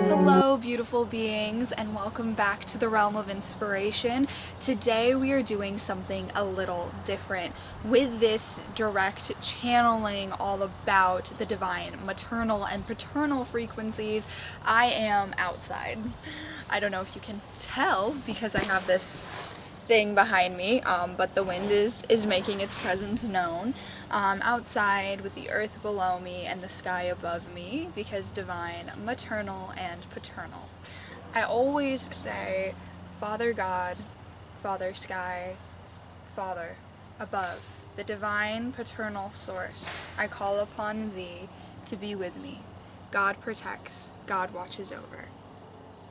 Hello, beautiful beings, and welcome back to the Realm of Inspiration. Today we are doing something a little different with this direct channeling all about the divine maternal and paternal frequencies. I am outside. I don't know if you can tell because I have this thing behind me, but the wind is making its presence known. Outside with the earth below me and the sky above me, because divine, maternal, and paternal. I always say, Father God, Father Sky, Father above, the divine paternal source, I call upon thee to be with me. God protects, God watches over.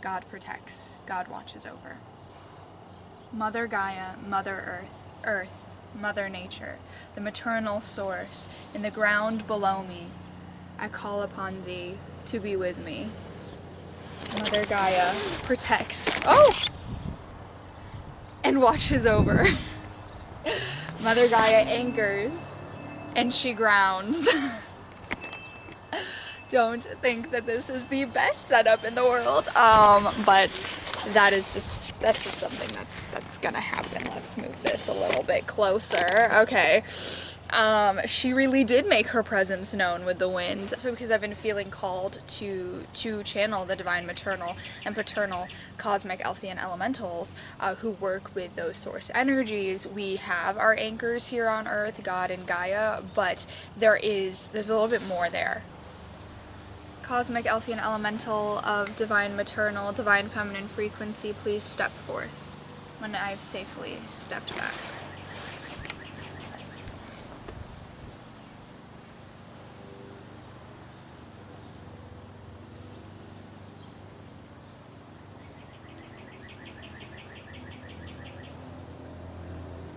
God protects, God watches over. Mother Gaia, Mother Earth, Earth, Mother Nature, the maternal source, in the ground below me, I call upon thee to be with me. Mother Gaia protects, and watches over. Mother Gaia anchors, and she grounds. Don't think that this is the best setup in the world, but that's just something that's gonna happen. Let's move this a little bit closer. Okay. She really did make her presence known with the wind. So because I've been feeling called to channel the divine maternal and paternal Cosmic Elfian Elementals who work with those source energies. We have our anchors here on Earth, God and Gaia, but there's a little bit more there. Cosmic Elfian Elemental of divine maternal, divine feminine frequency, please step forth when I've safely stepped back.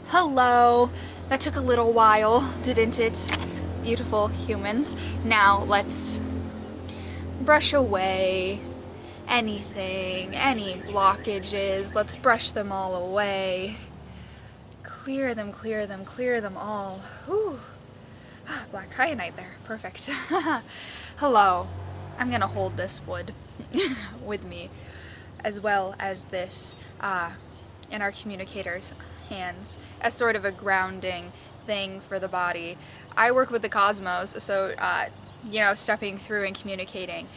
Hello! That took a little while, didn't it? Beautiful humans. Now let's brush away anything, any blockages. Let's brush them all away. Clear them, clear them, clear them all. Whew. Black kyanite there. Perfect. Hello. I'm gonna hold this wood with me, as well as this in our communicator's hands, as sort of a grounding thing for the body. I work with the cosmos, so stepping through and communicating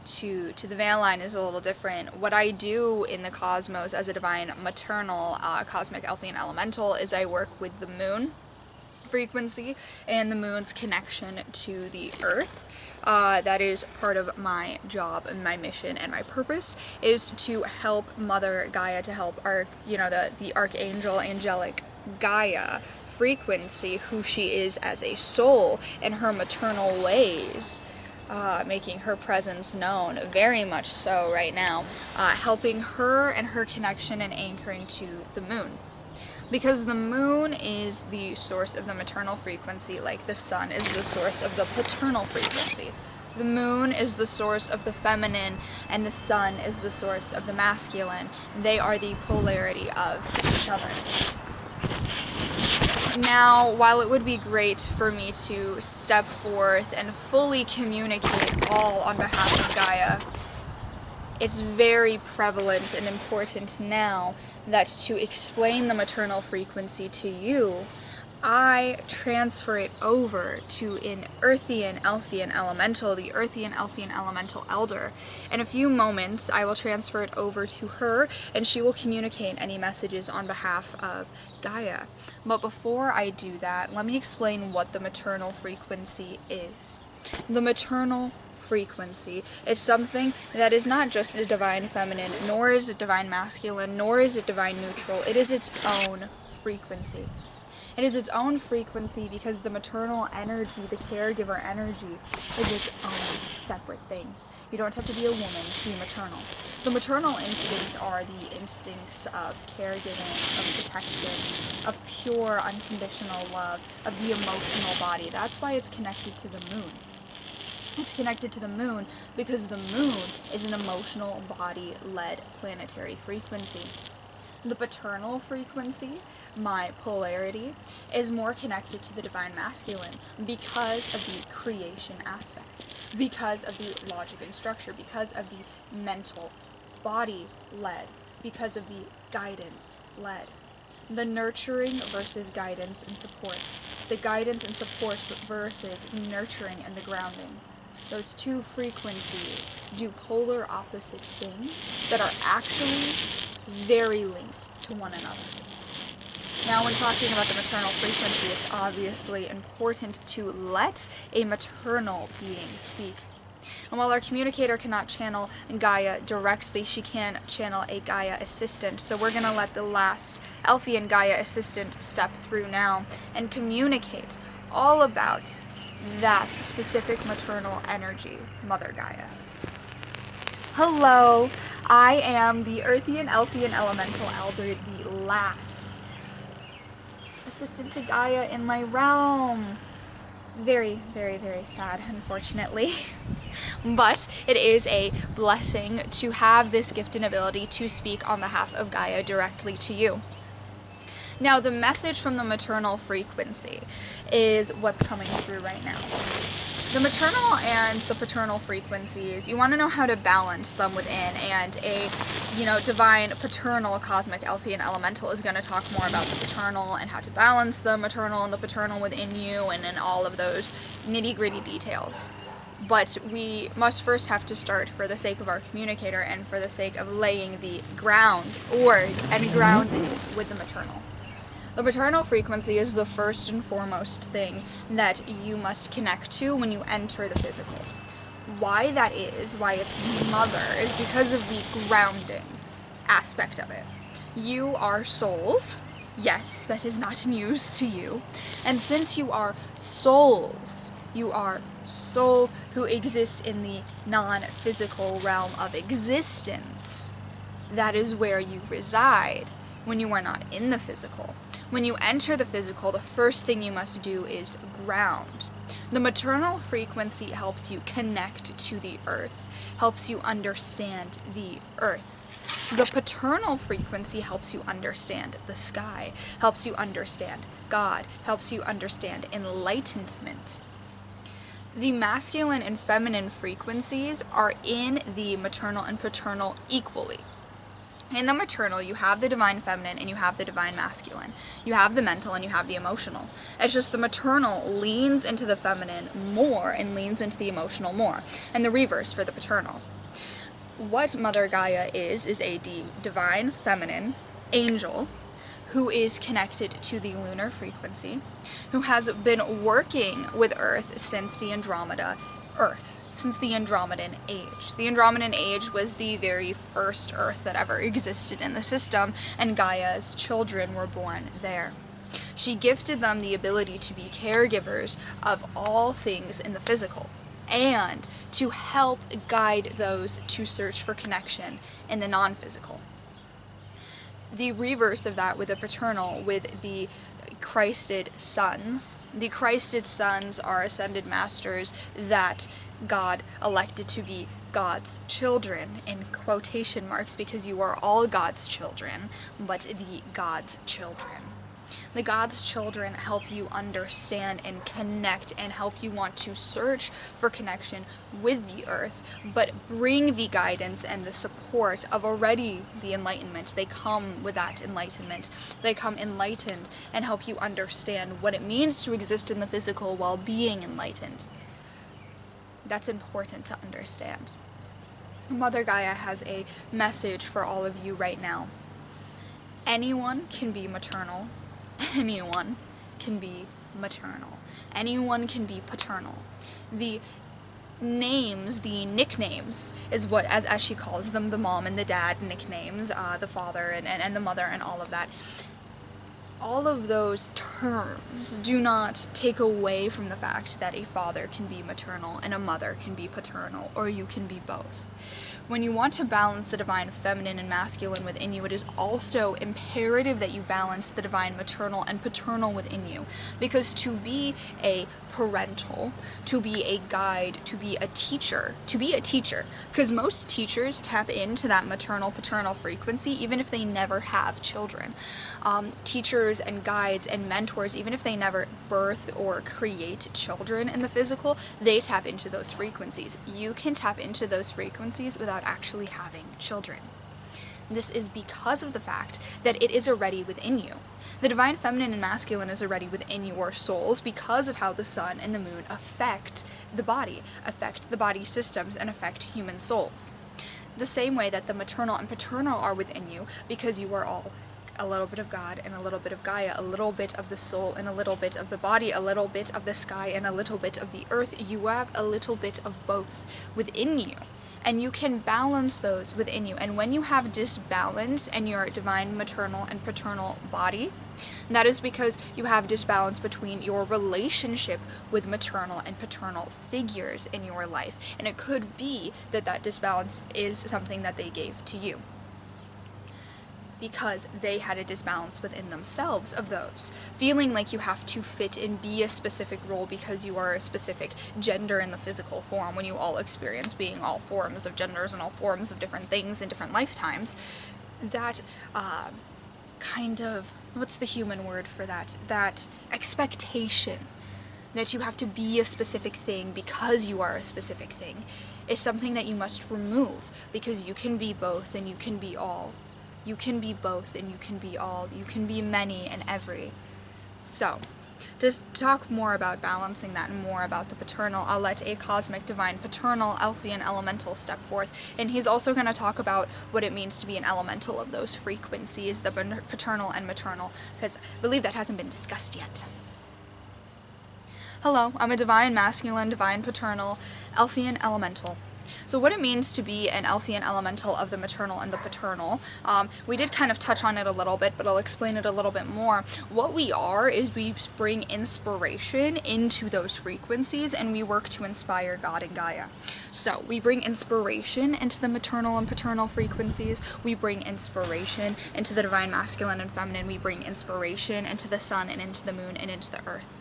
to the veil line is a little different. What I do in the cosmos as a divine maternal Cosmic Elfian Elemental is I work with the moon frequency and the moon's connection to the earth. That is part of my job and my mission and my purpose is to help Mother Gaia, to help the archangel angelic Gaia frequency, who she is as a soul in her maternal ways, making her presence known very much so right now, helping her and her connection and anchoring to the moon. Because the moon is the source of the maternal frequency, like the sun is the source of the paternal frequency. The moon is the source of the feminine, and the sun is the source of the masculine. They are the polarity of each other. Now, while it would be great for me to step forth and fully communicate all on behalf of Gaia, it's very prevalent and important now that to explain the maternal frequency to you, I transfer it over to an Earthian Elfian Elemental, the Earthian Elfian Elemental Elder. In a few moments, I will transfer it over to her, and she will communicate any messages on behalf of Gaia. But before I do that, let me explain what the maternal frequency is. The maternal frequency is something that is not just a divine feminine, nor is it divine masculine, nor is it divine neutral. It is its own frequency. It is its own frequency because the maternal energy, the caregiver energy, is its own separate thing. You don't have to be a woman to be maternal. The maternal instincts are the instincts of caregiving, of protection, of pure, unconditional love, of the emotional body. That's why it's connected to the moon. It's connected to the moon because the moon is an emotional body-led planetary frequency. The paternal frequency my polarity, is more connected to the divine masculine because of the creation aspect, because of the logic and structure, because of the mental body led, because of the guidance led. The nurturing versus guidance and support. The guidance and support versus nurturing and the grounding. Those two frequencies do polar opposite things that are actually very linked to one another. Now, when talking about the maternal frequency, it's obviously important to let a maternal being speak. And while our communicator cannot channel Gaia directly, she can channel a Gaia assistant. So we're going to let the last Elfian Gaia assistant step through now and communicate all about that specific maternal energy, Mother Gaia. Hello, I am the Earthian Elfian Elemental Elder, the last assistant to Gaia in my realm. Very, very, very sad, unfortunately. But it is a blessing to have this gift and ability to speak on behalf of Gaia directly to you. Now, the message from the maternal frequency is what's coming through right now. The maternal and the paternal frequencies, you want to know how to balance them within, and a, divine paternal cosmic Elfian elemental is going to talk more about the paternal and how to balance the maternal and the paternal within you and all of those nitty-gritty details. But we must first have to start, for the sake of our communicator and for the sake of laying the ground and grounding with the maternal. The maternal frequency is the first and foremost thing that you must connect to when you enter the physical. Why that is, why it's mother, is because of the grounding aspect of it. You are souls. Yes, that is not news to you. And since you are souls who exist in the non-physical realm of existence, that is where you reside when you are not in the physical. When you enter the physical, the first thing you must do is ground. The maternal frequency helps you connect to the earth, helps you understand the earth. The paternal frequency helps you understand the sky, helps you understand God, helps you understand enlightenment. The masculine and feminine frequencies are in the maternal and paternal equally. In the maternal, you have the divine feminine and you have the divine masculine. You have the mental and you have the emotional. It's just the maternal leans into the feminine more and leans into the emotional more, and the reverse for the paternal. What Mother Gaia is a divine feminine angel who is connected to the lunar frequency, who has been working with Earth since the Andromedan age. The Andromedan age was the very first Earth that ever existed in the system, and Gaia's children were born there. She gifted them the ability to be caregivers of all things in the physical, and to help guide those to search for connection in the non-physical. The reverse of that with the paternal, with the Christed sons. The Christed sons are ascended masters that God elected to be God's children, in quotation marks, because you are all God's children, but the God's children. The God's children help you understand and connect and help you want to search for connection with the earth, but bring the guidance and the support of already the enlightenment. They come with that enlightenment. They come enlightened and help you understand what it means to exist in the physical while being enlightened. That's important to understand. Mother Gaia has a message for all of you right now. Anyone can be maternal. Anyone can be maternal. Anyone can be paternal. The names, the nicknames, is what, as she calls them, the mom and the dad nicknames, the father and the mother and all of that. All of those terms do not take away from the fact that a father can be maternal and a mother can be paternal, or you can be both. when you want to balance the divine feminine and masculine within you, it is also imperative that you balance the divine maternal and paternal within you. Because to be a parental, to be a guide, to be a teacher, because most teachers tap into that maternal paternal frequency even if they never have children. Teachers and guides and mentors, even if they never birth or create children in the physical, they tap into those frequencies. You can tap into those frequencies without actually having children. This is because of the fact that it is already within you. The divine feminine and masculine is already within your souls because of how the sun and the moon affect the body systems, and affect human souls. The same way that the maternal and paternal are within you, because you are all a little bit of God and a little bit of Gaia, a little bit of the soul and a little bit of the body, a little bit of the sky and a little bit of the earth. You have a little bit of both within you. And you can balance those within you. And when you have disbalance in your divine maternal and paternal body, that is because you have disbalance between your relationship with maternal and paternal figures in your life. And it could be that that disbalance is something that they gave to you, because they had a disbalance within themselves of those. Feeling like you have to fit and be a specific role because you are a specific gender in the physical form, when you all experience being all forms of genders and all forms of different things in different lifetimes. That kind of, what's the human word for that? That expectation that you have to be a specific thing because you are a specific thing is something that you must remove, because you can be both and you can be all. You can be both and you can be all. You can be many and every. So, to talk more about balancing that and more about the paternal, I'll let a cosmic divine paternal Elfian elemental step forth, and he's also going to talk about what it means to be an elemental of those frequencies, the paternal and maternal, because I believe that hasn't been discussed yet. Hello, I'm a divine masculine, divine paternal Elfian elemental. So what it means to be an Elfian elemental of the maternal and the paternal, we did kind of touch on it a little bit, but I'll explain it a little bit more. What we are is we bring inspiration into those frequencies, and we work to inspire God and Gaia. So we bring inspiration into the maternal and paternal frequencies, we bring inspiration into the divine masculine and feminine, we bring inspiration into the sun and into the moon and into the earth.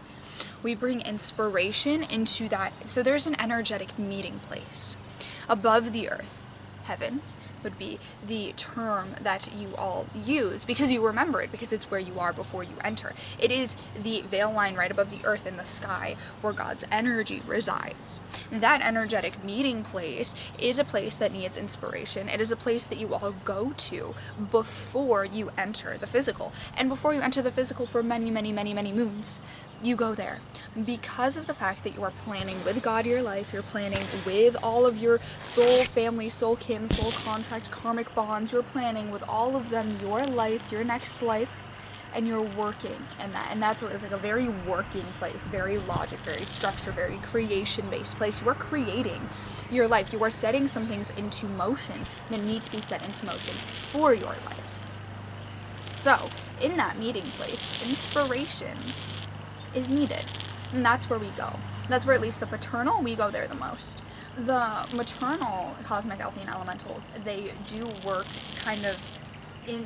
We bring inspiration into that, so there's an energetic meeting place. Above the earth, heaven, would be the term that you all use, because you remember it, because it's where you are before you enter. It is the veil line right above the earth in the sky where God's energy resides. And that energetic meeting place is a place that needs inspiration. It is a place that you all go to before you enter the physical. And before you enter the physical for many, many, many, many moons, you go there because of the fact that you are planning with God your life, you're planning with all of your soul family, soul kin, soul contract, karmic bonds, you're planning with all of them your life, your next life, and you're working in that. And that's it's like a very working place, very logic, very structure, very creation-based place. You are creating your life. You are setting some things into motion that need to be set into motion for your life. So, in that meeting place, inspiration is needed, and that's where we go. That's where at least the paternal, we go there the most. The maternal Cosmic Elfian Elementals, they do work kind of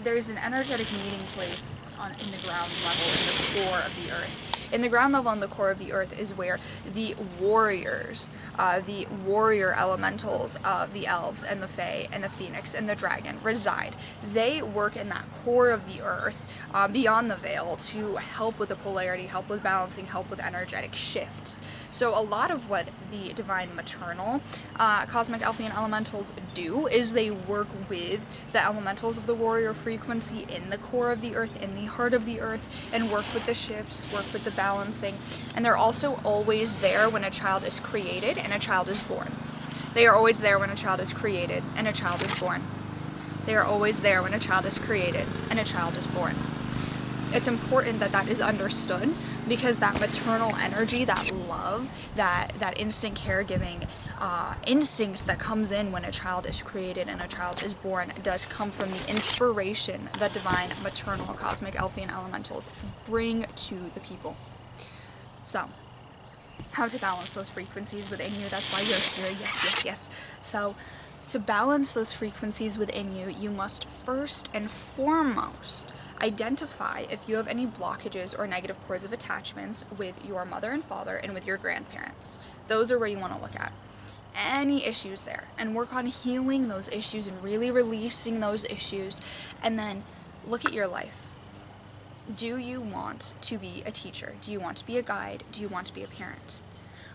there's an energetic meeting place in the ground level, in the core of the earth. In the ground level and the core of the earth is where the warriors, the warrior elementals of the elves and the fae and the phoenix and the dragon reside. They work in that core of the earth, beyond the veil, to help with the polarity, help with balancing, help with energetic shifts. So a lot of what the divine maternal Cosmic Elfian Elementals do is they work with the elementals of the warrior frequency in the core of the earth, in the heart of the earth, and work with the shifts, work with the balancing. And they're also always there when a child is created and a child is born. They are always there when a child is created and a child is born. They are always there when a child is created and a child is born. It's important that that is understood, because that maternal energy, that love, that instant caregiving instinct that comes in when a child is created and a child is born does come from the inspiration that divine maternal Cosmic Elfian Elementals bring to the people. So, how to balance those frequencies within you, that's why you're here, yes, yes, yes. So, To balance those frequencies within you, you must first and foremost identify if you have any blockages or negative cords of attachments with your mother and father and with your grandparents. Those are where you want to look at. Any issues there, and work on healing those issues and really releasing those issues. And then look at your life. Do you want to be a teacher? Do you want to be a guide? Do you want to be a parent?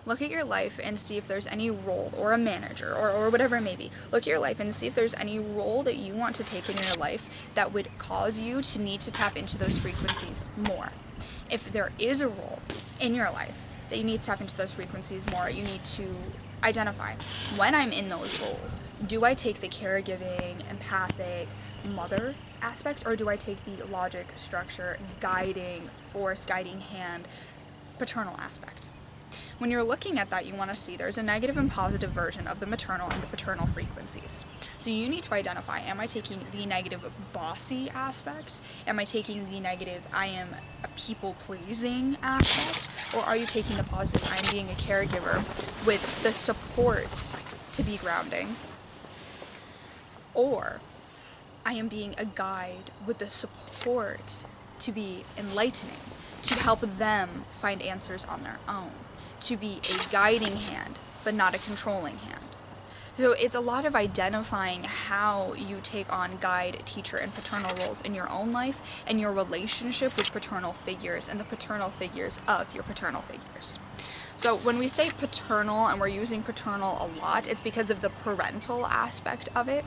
Look at your life and see if there's any role, or a manager, or whatever it may be. Look at your life and see if there's any role that you want to take in your life that would cause you to need to tap into those frequencies more. If there is a role in your life that you need to tap into those frequencies more, you need to identify, when I'm in those roles, do I take the caregiving, empathic, mother aspect, or do I take the logic, structure, guiding, force, guiding hand, paternal aspect? When you're looking at that, you want to see there's a negative and positive version of the maternal and the paternal frequencies. So you need to identify, am I taking the negative bossy aspect? Am I taking the negative, I am a people-pleasing aspect? Or are you taking the positive, I'm being a caregiver with the support to be grounding? Or I am being a guide with the support to be enlightening, to help them find answers on their own, to be a guiding hand, but not a controlling hand. So it's a lot of identifying how you take on guide, teacher, and paternal roles in your own life and your relationship with paternal figures and the paternal figures of your paternal figures. So when we say paternal, and we're using paternal a lot, it's because of the parental aspect of it.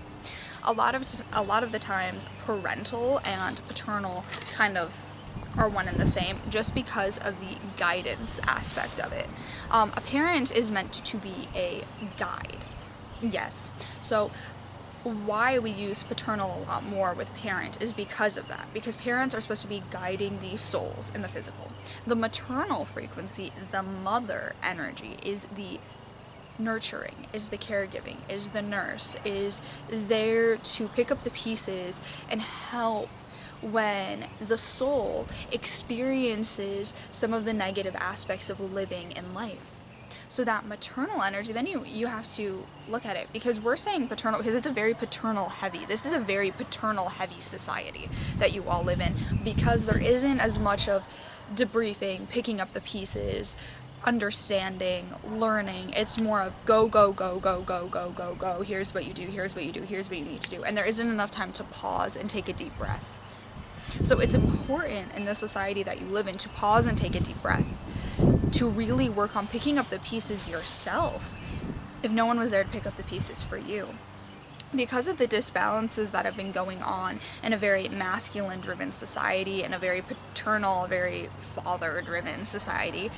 A lot of the times, parental and paternal kind of are one and the same, just because of the guidance aspect of it. A parent is meant to be a guide. Yes. So why we use paternal a lot more with parent is because of that. Because parents are supposed to be guiding these souls in the physical. The maternal frequency, the mother energy, is the nurturing, is the caregiving, is the nurse, is there to pick up the pieces and help when the soul experiences some of the negative aspects of living in life. So that maternal energy, then you have to look at it, because we're saying paternal because it's a very paternal heavy. This is a very paternal heavy society that you all live in, because there isn't as much of debriefing, picking up the pieces, understanding, learning. It's more of go, go, go, go, go, go, go, go. Here's what you do, here's what you do, here's what you need to do. And there isn't enough time to pause and take a deep breath. So it's important in the society that you live in to pause and take a deep breath, to really work on picking up the pieces yourself if no one was there to pick up the pieces for you. Because of the disbalances that have been going on in a very masculine-driven society and a very paternal, very father-driven society,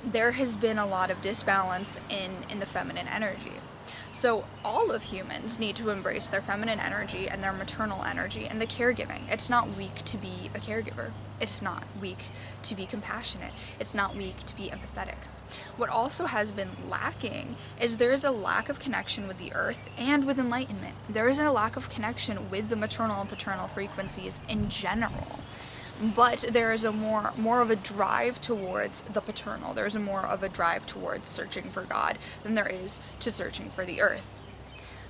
there has been a lot of disbalance in the feminine energy. So all of humans need to embrace their feminine energy and their maternal energy and the caregiving. It's not weak to be a caregiver. It's not weak to be compassionate. It's not weak to be empathetic. What also has been lacking is there is a lack of connection with the earth and with enlightenment. There is a lack of connection with the maternal and paternal frequencies in general. But there is a more of a drive towards the paternal. There's more of a drive towards searching for God than there is to searching for the earth.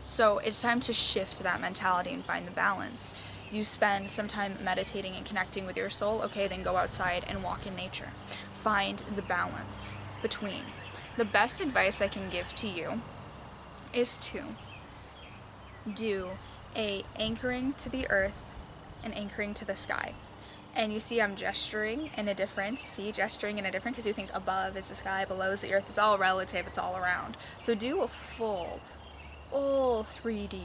So it's time to shift that mentality and find the balance. You spend some time meditating and connecting with your soul, okay, then go outside and walk in nature. Find the balance between. The best advice I can give to you is to do a anchoring to the earth and anchoring to the sky. And you see I'm gesturing in a different, because you think above is the sky, below is the earth. It's all relative, it's all around. So do a full 3D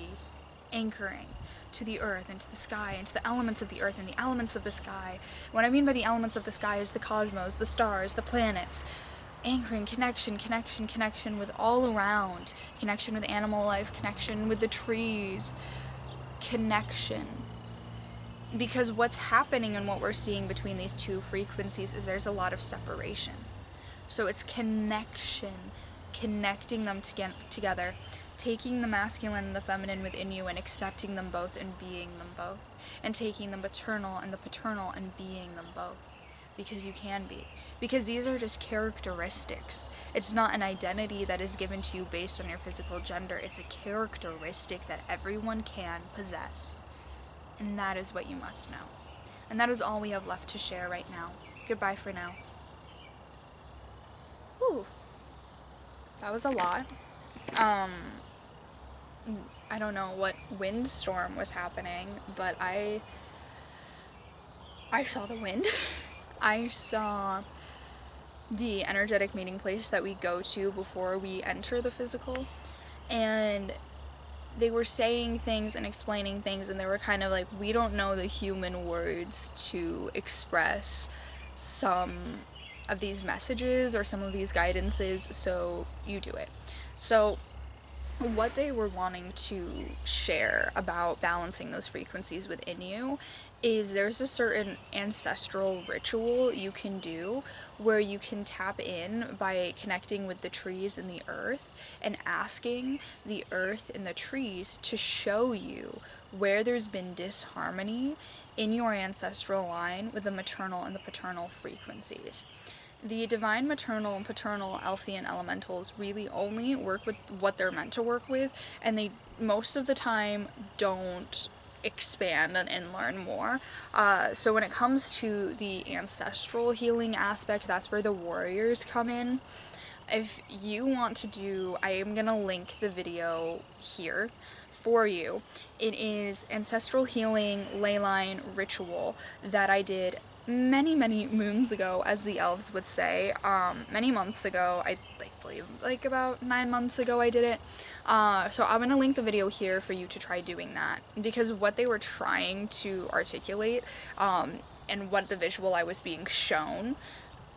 anchoring to the earth and to the sky and to the elements of the earth and the elements of the sky. What I mean by the elements of the sky is the cosmos, the stars, the planets. Anchoring, connection with all around. Connection with animal life, connection with the trees. Connection. Because what's happening and what we're seeing between these two frequencies is there's a lot of separation. So it's connection, connecting them together, taking the masculine and the feminine within you and accepting them both and being them both, and taking the maternal and the paternal and being them both. because you can be. Because these are just characteristics. It's not an identity that is given to you based on your physical gender. It's a characteristic that everyone can possess. And that is what you must know. And that is all we have left to share right now. Goodbye for now. Whew. That was a lot. I don't know what windstorm was happening, but I saw the wind. I saw the energetic meeting place that we go to before we enter the physical, and they were saying things and explaining things, and they were kind of like, we don't know the human words to express some of these messages or some of these guidances, so you do it. So what they were wanting to share about balancing those frequencies within you is there's a certain ancestral ritual you can do where you can tap in by connecting with the trees and the earth and asking the earth and the trees to show you where there's been disharmony in your ancestral line with the maternal and the paternal frequencies. The divine maternal and paternal Elfian elementals really only work with what they're meant to work with, and they most of the time don't expand and learn more. So when it comes to the ancestral healing aspect, that's where the warriors come in. If you want to do, I am going to link the video here for you. It is ancestral healing leyline ritual that I did many moons ago, as the elves would say. Many months ago. I believe about 9 months ago I did it. So I'm gonna link the video here for you to try doing that, because what they were trying to articulate and what the visual I was being shown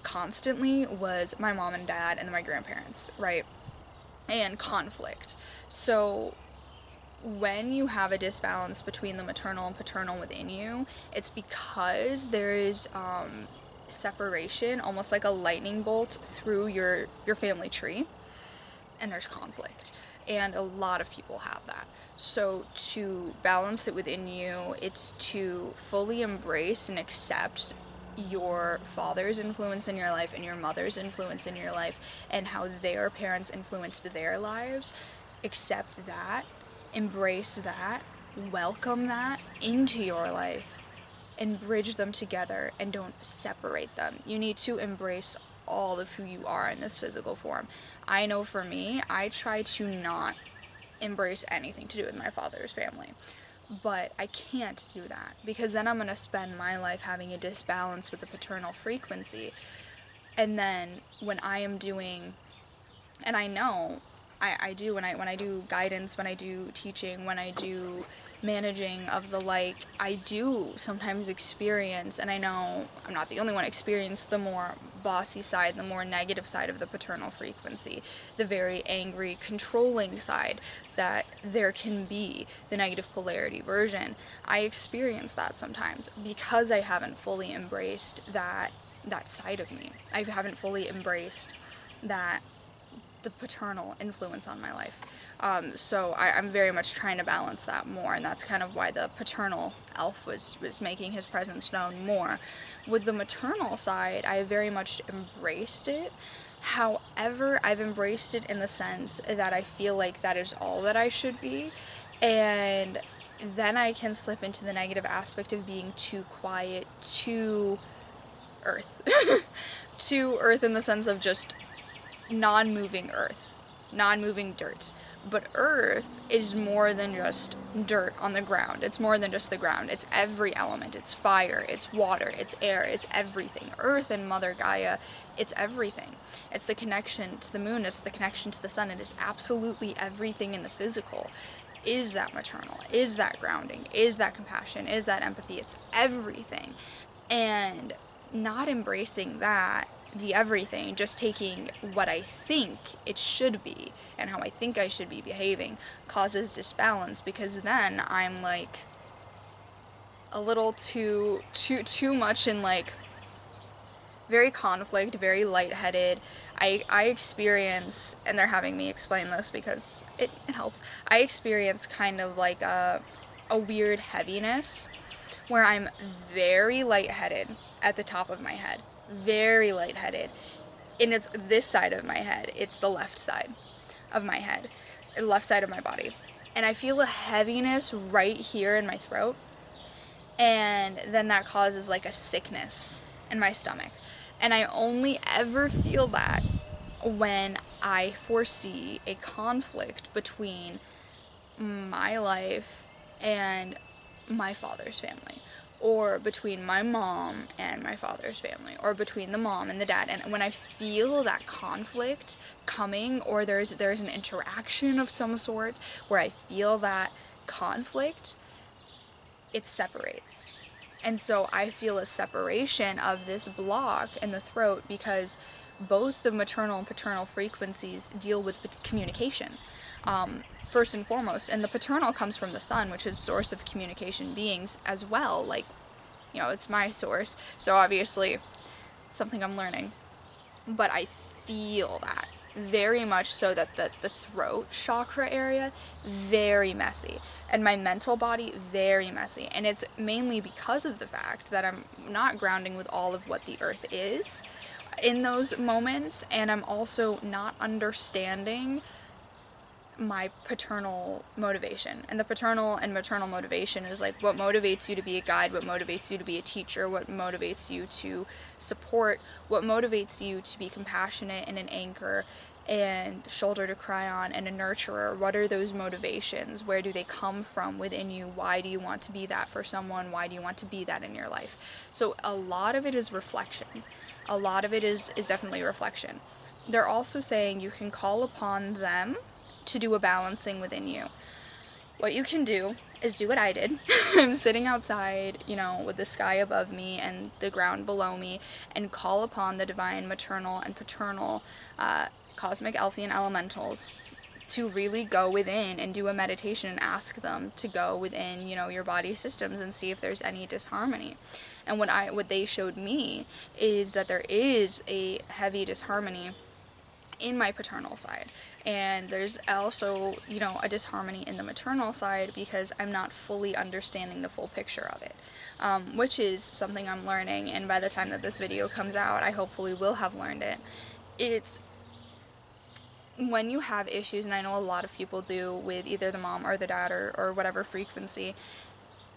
constantly was my mom and dad and my grandparents, right? And conflict. So when you have a disbalance between the maternal and paternal within you, it's because there is separation, almost like a lightning bolt through your family tree, and there's conflict. And a lot of people have that. So to balance it within you, it's to fully embrace and accept your father's influence in your life and your mother's influence in your life and how their parents influenced their lives. Accept that. Embrace that, welcome that into your life, and bridge them together, and don't separate them. You need to embrace all of who you are in this physical form. I know for me, I try to not embrace anything to do with my father's family, but I can't do that, because then I'm going to spend my life having a disbalance with the paternal frequency, and then when I am doing, and I know I do when I do guidance, when I do teaching, when I do managing of the like, I do sometimes experience, and I know I'm not the only one, experience the more bossy side, the more negative side of the paternal frequency, the very angry, controlling side that there can be, the negative polarity version. I experience that sometimes because I haven't fully embraced that side of me. I haven't fully embraced the paternal influence on my life. So I'm very much trying to balance that more, and that's kind of why the paternal elf was making his presence known more. With the maternal side, I very much embraced it. However, I've embraced it in the sense that I feel like that is all that I should be, and then I can slip into the negative aspect of being too quiet, too earth. To earth in the sense of just non-moving earth, non-moving dirt. But earth is more than just dirt on the ground. It's more than just the ground. It's every element. It's fire, it's water, it's air, it's everything. Earth and Mother Gaia, it's everything. It's the connection to the moon, it's the connection to the sun. It is absolutely everything in the physical. Is that maternal? Is that grounding? Is that compassion? Is that empathy? It's everything. And not embracing that, the everything, just taking what I think it should be and how I think I should be behaving, causes disbalance, because then I'm like a little too much in like very conflict, very lightheaded. I experience, and they're having me explain this because it helps, I experience kind of like a weird heaviness where I'm very lightheaded at the top of my head. very lightheaded. And it's this side of my head. It's the left side of my head, left side of my body. And I feel a heaviness right here in my throat. And then that causes like a sickness in my stomach. And I only ever feel that when I foresee a conflict between my life and my father's family, or between my mom and my father's family, or between the mom and the dad. And when I feel that conflict coming, or there's an interaction of some sort where I feel that conflict, it separates. And so I feel a separation of this block in the throat because both the maternal and paternal frequencies deal with communication, first and foremost. And the paternal comes from the sun, which is source of communication beings as well. Like, you know, it's my source. So obviously it's something I'm learning. But I feel that very much so, that the throat chakra area, very messy, and my mental body, very messy. And it's mainly because of the fact that I'm not grounding with all of what the earth is in those moments, and I'm also not understanding my paternal motivation. And the paternal and maternal motivation is like what motivates you to be a guide, what motivates you to be a teacher, what motivates you to support, what motivates you to be compassionate and an anchor and shoulder to cry on and a nurturer. What are those motivations? Where do they come from within you? Why do you want to be that for someone? Why do you want to be that in your life? So a lot of it is reflection. A lot of it is definitely reflection. They're also saying you can call upon them to do a balancing within you. What you can do is do what I did. I'm sitting outside, you know, with the sky above me and the ground below me, and call upon the divine maternal and paternal Cosmic Elfian Elementals to really go within and do a meditation and ask them to go within, you know, your body systems and see if there's any disharmony. And what they showed me is that there is a heavy disharmony in my paternal side, and there's also, you know, a disharmony in the maternal side because I'm not fully understanding the full picture of it, which is something I'm learning. And by the time that this video comes out, I hopefully will have learned it. It's when you have issues, and I know a lot of people do, with either the mom or the dad or whatever frequency,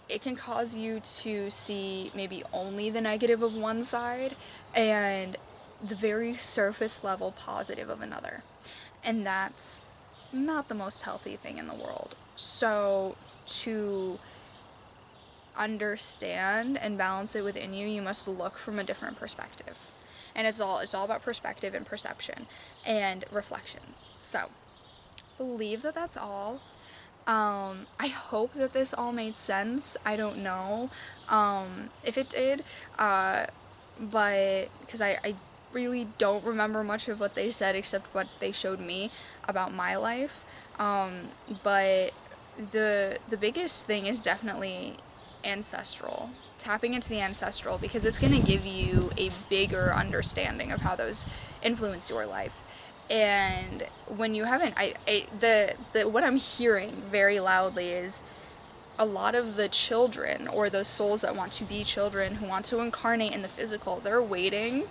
it can cause you to see maybe only the negative of one side and the very surface level positive of another. And that's not the most healthy thing in the world. So to understand and balance it within you, you must look from a different perspective. And it's all about perspective and perception and reflection. So believe that that's all. I hope that this all made sense. I don't know if it did, but because I really don't remember much of what they said except what they showed me about my life. But the biggest thing is definitely ancestral, tapping into the ancestral, because it's going to give you a bigger understanding of how those influence your life. And when you haven't, what I'm hearing very loudly is a lot of the children, or those souls that want to be children, who want to incarnate in the physical, they're waiting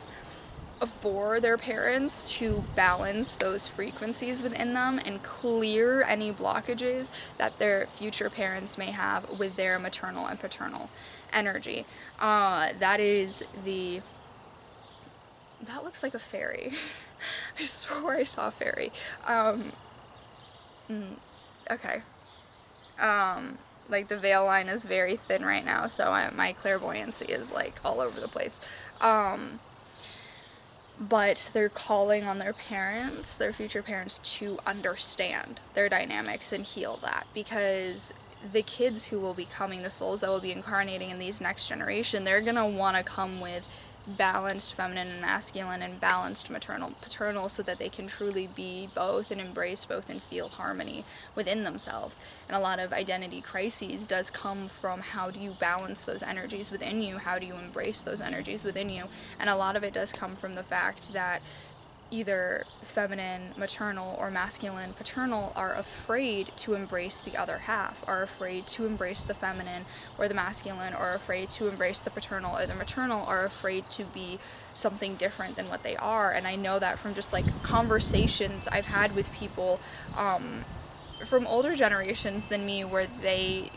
for their parents to balance those frequencies within them and clear any blockages that their future parents may have with their maternal and paternal energy. That looks like a fairy. I swore I saw a fairy. Okay. Like the veil line is very thin right now, so my clairvoyancy is like all over the place. But they're calling on their parents, their future parents, to understand their dynamics and heal that, because the kids who will be coming, the souls that will be incarnating in these next generation, they're gonna want to come with balanced feminine and masculine and balanced maternal paternal, so that they can truly be both and embrace both and feel harmony within themselves. And a lot of identity crises does come from how do you balance those energies within you, how do you embrace those energies within you. And a lot of it does come from the fact that either feminine maternal or masculine paternal are afraid to embrace the other half, are afraid to embrace the feminine or the masculine, or afraid to embrace the paternal or the maternal, are afraid to be something different than what they are. And I know that from just like conversations I've had with people from older generations than me, where they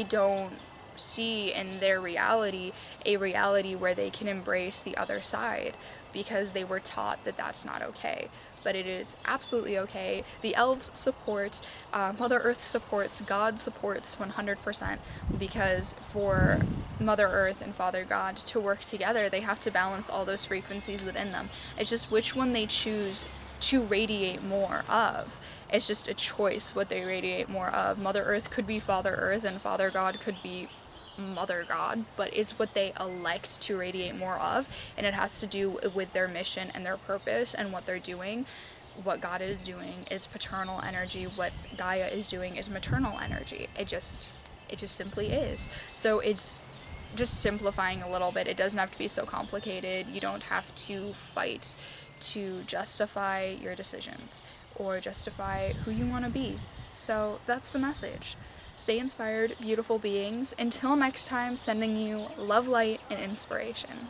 don't see in their reality a reality where they can embrace the other side, because they were taught that that's not okay. But it is absolutely okay. The elves support, Mother Earth supports, God supports 100%, because for Mother Earth and Father God to work together, they have to balance all those frequencies within them. It's just which one they choose to radiate more of. It's just a choice what they radiate more of. Mother Earth could be Father Earth and Father God could be Mother God, but it's what they elect to radiate more of, and it has to do with their mission and their purpose and what they're doing. What God is doing is paternal energy, what Gaia is doing is maternal energy. It just simply is. So it's just simplifying a little bit. It doesn't have to be so complicated. You don't have to fight to justify your decisions or justify who you want to be. So that's the message. Stay inspired, beautiful beings. Until next time, sending you love, light, and inspiration.